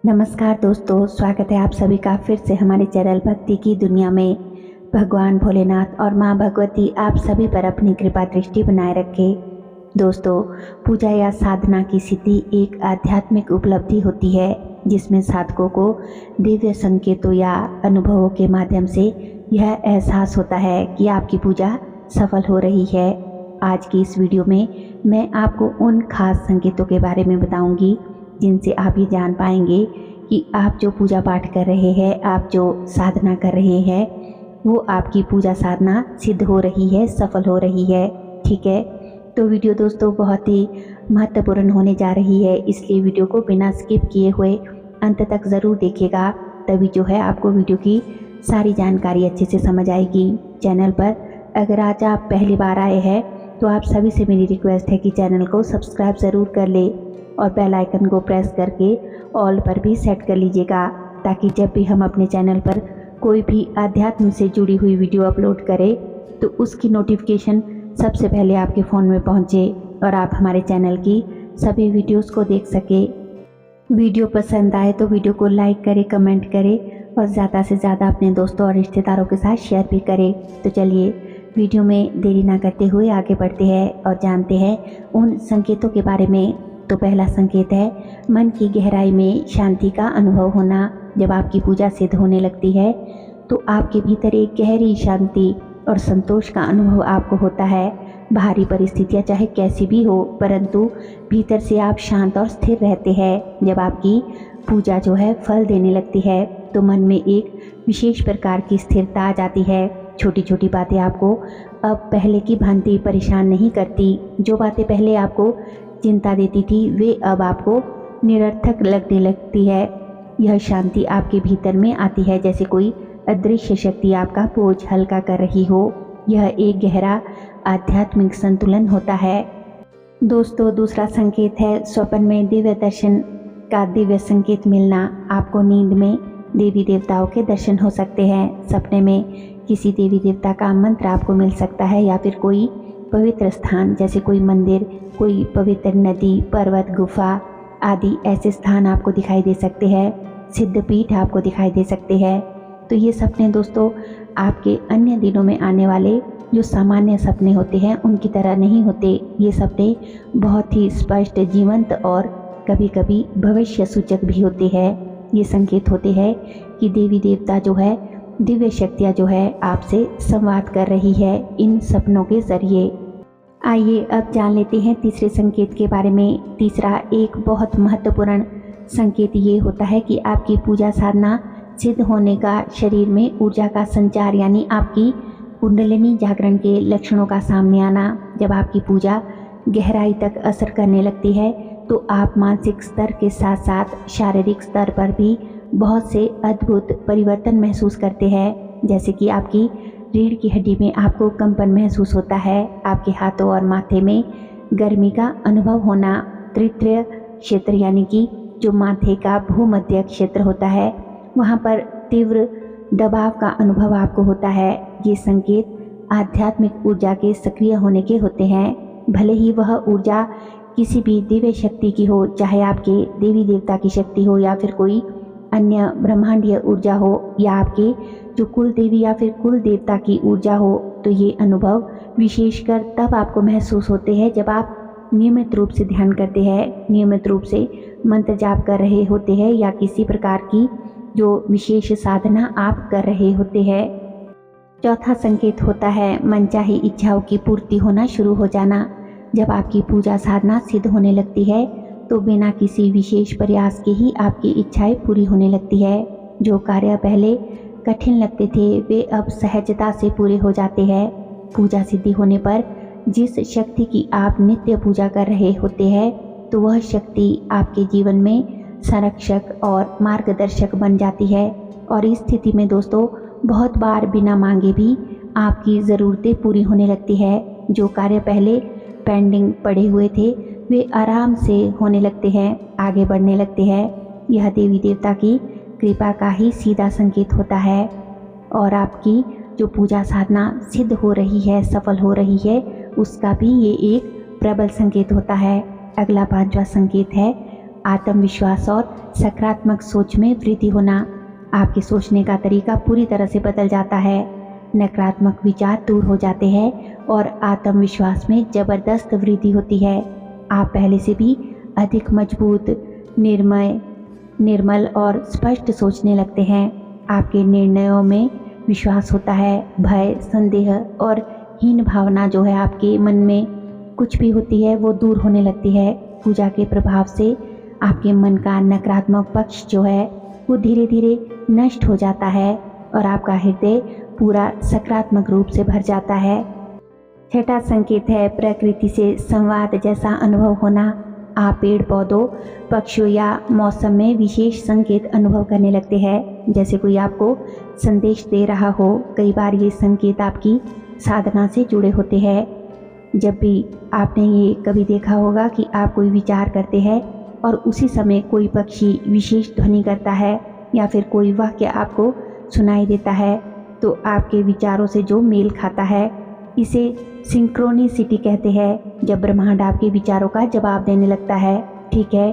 नमस्कार दोस्तों, स्वागत है आप सभी का फिर से हमारे चैनल भक्ति की दुनिया में। भगवान भोलेनाथ और माँ भगवती आप सभी पर अपनी कृपा दृष्टि बनाए रखे। दोस्तों, पूजा या साधना की सिद्धि एक आध्यात्मिक उपलब्धि होती है जिसमें साधकों को दिव्य संकेतों या अनुभवों के माध्यम से यह एहसास होता है कि आपकी पूजा सफल हो रही है। आज की इस वीडियो में मैं आपको उन खास संकेतों के बारे में बताऊंगी जिनसे आप ये जान पाएंगे कि आप जो पूजा पाठ कर रहे हैं, आप जो साधना कर रहे हैं, वो आपकी पूजा साधना सिद्ध हो रही है, सफल हो रही है। ठीक है, तो वीडियो दोस्तों बहुत ही महत्वपूर्ण होने जा रही है, इसलिए वीडियो को बिना स्किप किए हुए अंत तक ज़रूर देखिएगा, तभी जो है आपको वीडियो की सारी जानकारी अच्छे से समझ आएगी। चैनल पर अगर आज आप पहली बार आए हैं तो आप सभी से मेरी रिक्वेस्ट है कि चैनल को सब्सक्राइब ज़रूर कर ले और बेल आइकन को प्रेस करके ऑल पर भी सेट कर लीजिएगा, ताकि जब भी हम अपने चैनल पर कोई भी आध्यात्म से जुड़ी हुई वीडियो अपलोड करें तो उसकी नोटिफिकेशन सबसे पहले आपके फ़ोन में पहुंचे और आप हमारे चैनल की सभी वीडियोस को देख सके। वीडियो पसंद आए तो वीडियो को लाइक करें, कमेंट करें और ज़्यादा से ज़्यादा अपने दोस्तों और रिश्तेदारों के साथ शेयर भी करें। तो चलिए वीडियो में देरी ना करते हुए आगे बढ़ते हैं और जानते हैं उन संकेतों के बारे में। तो पहला संकेत है मन की गहराई में शांति का अनुभव होना। जब आपकी पूजा सिद्ध होने लगती है तो आपके भीतर एक गहरी शांति और संतोष का अनुभव आपको होता है। बाहरी परिस्थितियां चाहे कैसी भी हो, परंतु भीतर से आप शांत और स्थिर रहते हैं। जब आपकी पूजा जो है फल देने लगती है तो मन में एक विशेष प्रकार की स्थिरता आ जाती है। छोटी छोटी बातें आपको अब पहले की भांति परेशान नहीं करती। जो बातें पहले आपको चिंता देती थी वे अब आपको निरर्थक लगने लगती है। यह शांति आपके भीतर में आती है जैसे कोई अदृश्य शक्ति आपका बोझ हल्का कर रही हो। यह एक गहरा आध्यात्मिक संतुलन होता है। दोस्तों, दूसरा संकेत है स्वप्न में दिव्य दर्शन का दिव्य संकेत मिलना। आपको नींद में देवी देवताओं के दर्शन हो सकते हैं। सपने में किसी देवी देवता का मंत्र आपको मिल सकता है या फिर कोई पवित्र स्थान जैसे कोई मंदिर, कोई पवित्र नदी, पर्वत, गुफा आदि ऐसे स्थान आपको दिखाई दे सकते हैं। सिद्धपीठ आपको दिखाई दे सकते हैं। तो ये सपने दोस्तों आपके अन्य दिनों में आने वाले जो सामान्य सपने होते हैं उनकी तरह नहीं होते। ये सपने बहुत ही स्पष्ट, जीवंत और कभी कभी भविष्य सूचक भी होते हैं। ये संकेत होते हैं कि देवी देवता जो है, दिव्य शक्तियाँ जो है आपसे संवाद कर रही है इन सपनों के जरिए। आइए अब जान लेते हैं तीसरे संकेत के बारे में। तीसरा एक बहुत महत्वपूर्ण संकेत ये होता है कि आपकी पूजा साधना सिद्ध होने का शरीर में ऊर्जा का संचार यानी आपकी कुंडलिनी जागरण के लक्षणों का सामने आना। जब आपकी पूजा गहराई तक असर करने लगती है तो आप मानसिक स्तर के साथ साथ शारीरिक स्तर पर भी बहुत से अद्भुत परिवर्तन महसूस करते हैं। जैसे कि आपकी रीढ़ की हड्डी में आपको कंपन महसूस होता है, आपके हाथों और माथे में गर्मी का अनुभव होना, तृतीय क्षेत्र यानी कि जो माथे का भूमध्य क्षेत्र होता है वहाँ पर तीव्र दबाव का अनुभव आपको होता है। ये संकेत आध्यात्मिक ऊर्जा के सक्रिय होने के होते हैं। भले ही वह ऊर्जा किसी भी दिव्य शक्ति की हो, चाहे आपके देवी देवता की शक्ति हो या फिर कोई अन्य ब्रह्मांडीय ऊर्जा हो या आपके जो कुल देवी या फिर कुल देवता की ऊर्जा हो, तो ये अनुभव विशेषकर तब आपको महसूस होते हैं जब आप नियमित रूप से ध्यान करते हैं, नियमित रूप से मंत्र जाप कर रहे होते हैं या किसी प्रकार की जो विशेष साधना आप कर रहे होते हैं। चौथा संकेत होता है मनचाही इच्छाओं की पूर्ति होना शुरू हो जाना। जब आपकी पूजा साधना सिद्ध होने लगती है तो बिना किसी विशेष प्रयास के ही आपकी इच्छाएं पूरी होने लगती है। जो कार्य पहले कठिन लगते थे वे अब सहजता से पूरे हो जाते हैं। पूजा सिद्धि होने पर जिस शक्ति की आप नित्य पूजा कर रहे होते हैं तो वह शक्ति आपके जीवन में संरक्षक और मार्गदर्शक बन जाती है। और इस स्थिति में दोस्तों बहुत बार बिना मांगे भी आपकी ज़रूरतें पूरी होने लगती है। जो कार्य पहले पेंडिंग पड़े हुए थे वे आराम से होने लगते हैं, आगे बढ़ने लगते हैं। यह देवी देवता की कृपा का ही सीधा संकेत होता है और आपकी जो पूजा साधना सिद्ध हो रही है, सफल हो रही है, उसका भी ये एक प्रबल संकेत होता है। अगला पांचवा संकेत है आत्मविश्वास और सकारात्मक सोच में वृद्धि होना। आपके सोचने का तरीका पूरी तरह से बदल जाता है, नकारात्मक विचार दूर हो जाते हैं और आत्मविश्वास में ज़बरदस्त वृद्धि होती है। आप पहले से भी अधिक मजबूत, निर्मल और स्पष्ट सोचने लगते हैं। आपके निर्णयों में विश्वास होता है। भय, संदेह और हीन भावना जो है आपके मन में कुछ भी होती है वो दूर होने लगती है। पूजा के प्रभाव से आपके मन का नकारात्मक पक्ष जो है वो धीरे धीरे नष्ट हो जाता है और आपका हृदय पूरा सकारात्मक रूप से भर जाता है। छठा संकेत है प्रकृति से संवाद जैसा अनुभव होना। आप पेड़ पौधों, पक्षियों या मौसम में विशेष संकेत अनुभव करने लगते हैं, जैसे कोई आपको संदेश दे रहा हो। कई बार ये संकेत आपकी साधना से जुड़े होते हैं। जब भी आपने ये कभी देखा होगा कि आप कोई विचार करते हैं और उसी समय कोई पक्षी विशेष ध्वनि करता है या फिर कोई वाक्य आपको सुनाई देता है, तो आपके विचारों से जो मेल खाता है, इसे सिंक्रोनिसिटी कहते हैं। जब ब्रह्मांड आपके विचारों का जवाब देने लगता है, ठीक है,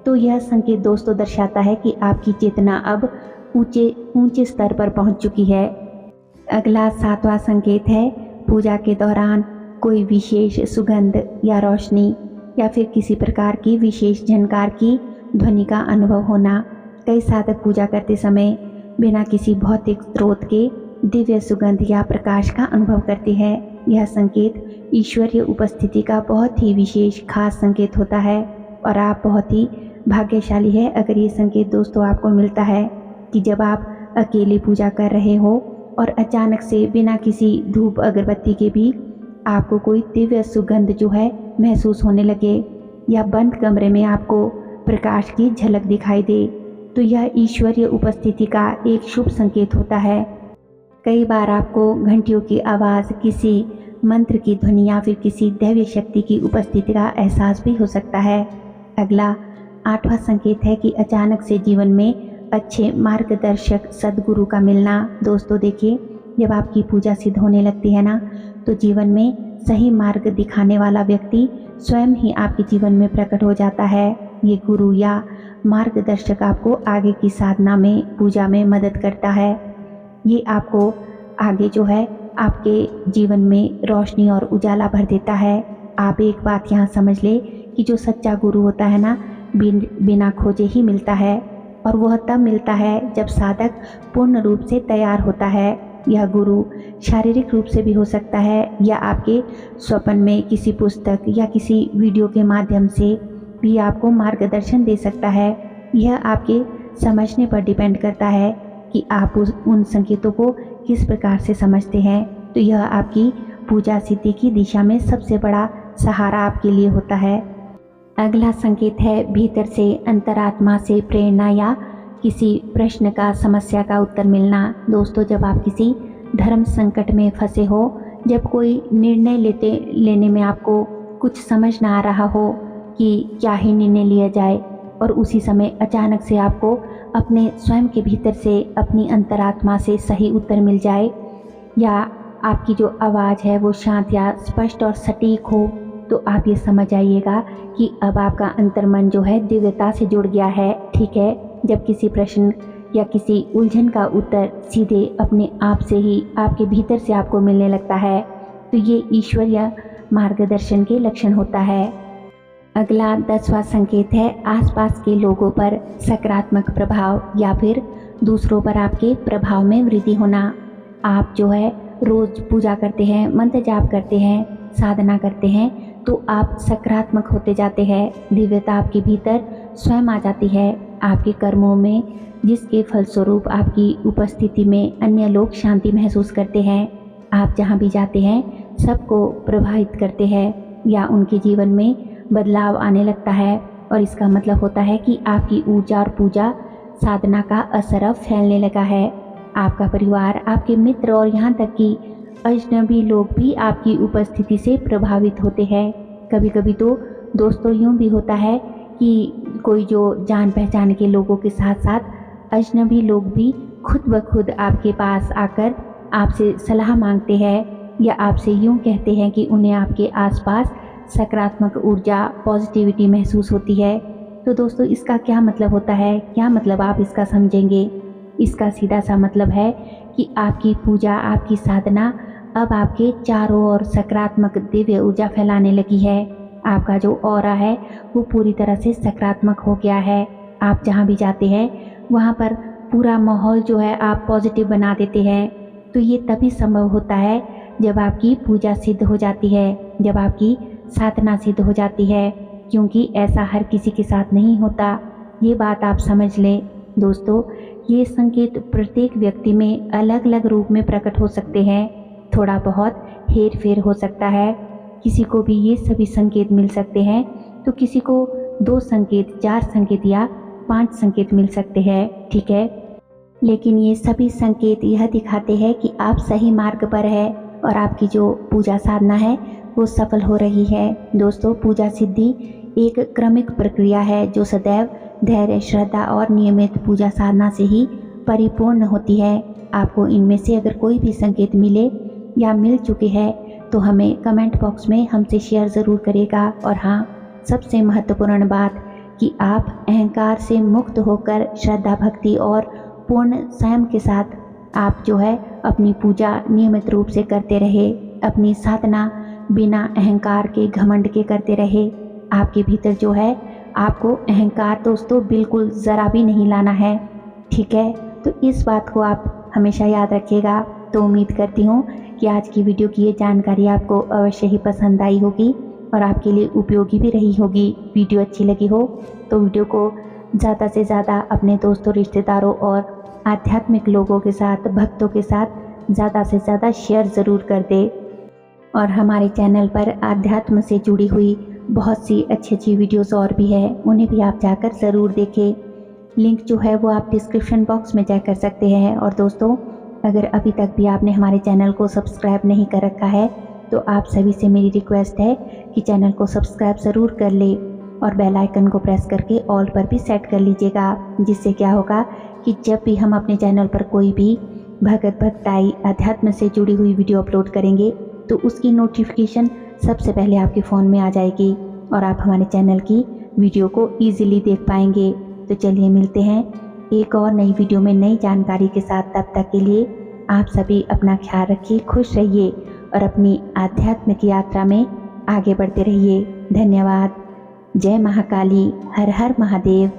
तो यह संकेत दोस्तों दर्शाता है कि आपकी चेतना अब ऊंचे स्तर पर पहुंच चुकी है। अगला 7वां संकेत है पूजा के दौरान कोई विशेष सुगंध या रोशनी या फिर किसी प्रकार की विशेष झनकार की ध्वनि का अनुभव होना। कई साधक पूजा करते समय बिना किसी भौतिक स्रोत के दिव्य सुगंध या प्रकाश का अनुभव करते हैं। यह संकेत ईश्वरीय उपस्थिति का बहुत ही विशेष खास संकेत होता है और आप बहुत ही भाग्यशाली है अगर ये संकेत दोस्तों आपको मिलता है कि जब आप अकेले पूजा कर रहे हो और अचानक से बिना किसी धूप अगरबत्ती के भी आपको कोई दिव्य सुगंध जो है महसूस होने लगे या बंद कमरे में आपको प्रकाश की झलक दिखाई दे, तो यह ईश्वरीय उपस्थिति का एक शुभ संकेत होता है। कई बार आपको घंटियों की आवाज़, किसी मंत्र की ध्वनि या फिर किसी दैवीय शक्ति की उपस्थिति का एहसास भी हो सकता है। अगला 8वां संकेत है कि अचानक से जीवन में अच्छे मार्गदर्शक सद्गुरु का मिलना। दोस्तों देखिए, जब आपकी पूजा सिद्ध होने लगती है ना, तो जीवन में सही मार्ग दिखाने वाला व्यक्ति स्वयं ही आपके जीवन में प्रकट हो जाता है। ये गुरु या मार्गदर्शक आपको आगे की साधना में, पूजा में मदद करता है। ये आपको आगे जो है आपके जीवन में रोशनी और उजाला भर देता है। आप एक बात यहाँ समझ ले कि जो सच्चा गुरु होता है ना, बिना खोजे ही मिलता है और वह तब मिलता है जब साधक पूर्ण रूप से तैयार होता है। यह गुरु शारीरिक रूप से भी हो सकता है या आपके स्वप्न में किसी पुस्तक या किसी वीडियो के माध्यम से भी आपको मार्गदर्शन दे सकता है। यह आपके समझने पर डिपेंड करता है कि आप उन संकेतों को किस प्रकार से समझते हैं। तो यह आपकी पूजा सिद्धि की दिशा में सबसे बड़ा सहारा आपके लिए होता है। अगला संकेत है भीतर से, अंतरात्मा से प्रेरणा या किसी प्रश्न का, समस्या का उत्तर मिलना। दोस्तों, जब आप किसी धर्म संकट में फंसे हो, जब कोई निर्णय लेने में आपको कुछ समझ ना आ रहा हो कि क्या ही निर्णय लिया जाए और उसी समय अचानक से आपको अपने स्वयं के भीतर से, अपनी अंतरात्मा से सही उत्तर मिल जाए या आपकी जो आवाज़ है वो शांत या स्पष्ट और सटीक हो, तो आप ये समझ आइएगा कि अब आपका अंतर्मन जो है दिव्यता से जुड़ गया है। ठीक है, जब किसी प्रश्न या किसी उलझन का उत्तर सीधे अपने आप से ही आपके भीतर से आपको मिलने लगता है, तो ये ईश्वरीय मार्गदर्शन के लक्षण होता है। अगला 10वां संकेत है आसपास के लोगों पर सकारात्मक प्रभाव या फिर दूसरों पर आपके प्रभाव में वृद्धि होना। आप जो है रोज़ पूजा करते हैं, मंत्र जाप करते हैं, साधना करते हैं, तो आप सकारात्मक होते जाते हैं। दिव्यता आपके भीतर स्वयं आ जाती है। आपके कर्मों में, जिसके फलस्वरूप आपकी उपस्थिति में अन्य लोग शांति महसूस करते हैं। आप जहाँ भी जाते हैं सबको प्रभावित करते हैं या उनके जीवन में बदलाव आने लगता है, और इसका मतलब होता है कि आपकी ऊर्जा और पूजा साधना का असर अब फैलने लगा है। आपका परिवार, आपके मित्र और यहाँ तक कि अजनबी लोग भी आपकी उपस्थिति से प्रभावित होते हैं। कभी कभी तो दोस्तों यूँ भी होता है कि कोई जो जान पहचान के लोगों के साथ साथ अजनबी लोग भी खुद ब खुद आपके पास आकर आपसे सलाह मांगते हैं या आपसे यूँ कहते हैं कि उन्हें आपके आसपास सकारात्मक ऊर्जा, पॉजिटिविटी महसूस होती है। तो दोस्तों इसका क्या मतलब होता है, क्या मतलब आप इसका समझेंगे? इसका सीधा सा मतलब है कि आपकी पूजा, आपकी साधना अब आपके चारों ओर सकारात्मक दिव्य ऊर्जा फैलाने लगी है। आपका जो ऑरा है वो पूरी तरह से सकारात्मक हो गया है। आप जहाँ भी जाते हैं वहाँ पर पूरा माहौल जो है आप पॉजिटिव बना देते हैं। तो ये तभी संभव होता है जब आपकी पूजा सिद्ध हो जाती है, जब आपकी साधना सिद्ध हो जाती है, क्योंकि ऐसा हर किसी के साथ नहीं होता। ये बात आप समझ लें दोस्तों। ये संकेत प्रत्येक व्यक्ति में अलग अलग रूप में प्रकट हो सकते हैं। थोड़ा बहुत हेर फेर हो सकता है। किसी को भी ये सभी संकेत मिल सकते हैं, तो किसी को 2 संकेत, 4 संकेत या 5 संकेत मिल सकते हैं, ठीक है। लेकिन ये सभी संकेत यह दिखाते हैं कि आप सही मार्ग पर है और आपकी जो पूजा साधना है वो सफल हो रही है। दोस्तों पूजा सिद्धि एक क्रमिक प्रक्रिया है जो सदैव धैर्य, श्रद्धा और नियमित पूजा साधना से ही परिपूर्ण होती है। आपको इनमें से अगर कोई भी संकेत मिले या मिल चुके हैं तो हमें कमेंट बॉक्स में हमसे शेयर ज़रूर करिएगा। और हाँ, सबसे महत्वपूर्ण बात कि आप अहंकार से मुक्त होकर श्रद्धा, भक्ति और पूर्ण संयम के साथ आप जो है अपनी पूजा नियमित रूप से करते रहे, अपनी साधना बिना अहंकार के, घमंड के करते रहे। आपके भीतर जो है आपको अहंकार दोस्तों बिल्कुल ज़रा भी नहीं लाना है, ठीक है। तो इस बात को आप हमेशा याद रखिएगा। तो उम्मीद करती हूँ कि आज की वीडियो की ये जानकारी आपको अवश्य ही पसंद आई होगी और आपके लिए उपयोगी भी रही होगी। वीडियो अच्छी लगी हो तो वीडियो को ज़्यादा से ज़्यादा अपने दोस्तों, रिश्तेदारों और आध्यात्मिक लोगों के साथ, भक्तों के साथ ज़्यादा से ज़्यादा शेयर ज़रूर कर दे। और हमारे चैनल पर आध्यात्म से जुड़ी हुई बहुत सी अच्छी अच्छी वीडियोस और भी है, उन्हें भी आप जाकर ज़रूर देखें। लिंक जो है वो आप डिस्क्रिप्शन बॉक्स में चेक कर सकते हैं। और दोस्तों अगर अभी तक भी आपने हमारे चैनल को सब्सक्राइब नहीं कर रखा है तो आप सभी से मेरी रिक्वेस्ट है कि चैनल को सब्सक्राइब ज़रूर कर ले और बेल आइकन को प्रेस करके ऑल पर भी सेट कर लीजिएगा। जिससे क्या होगा कि जब भी हम अपने चैनल पर कोई भी भगत, भक्ताई, अध्यात्म से जुड़ी हुई वीडियो अपलोड करेंगे तो उसकी नोटिफिकेशन सबसे पहले आपके फ़ोन में आ जाएगी और आप हमारे चैनल की वीडियो को ईजिली देख पाएंगे। तो चलिए मिलते हैं एक और नई वीडियो में नई जानकारी के साथ। तब तक के लिए आप सभी अपना ख्याल रखिए, खुश रहिए और अपनी आध्यात्मिक यात्रा में आगे बढ़ते रहिए। धन्यवाद। जय महाकाली, हर हर महादेव।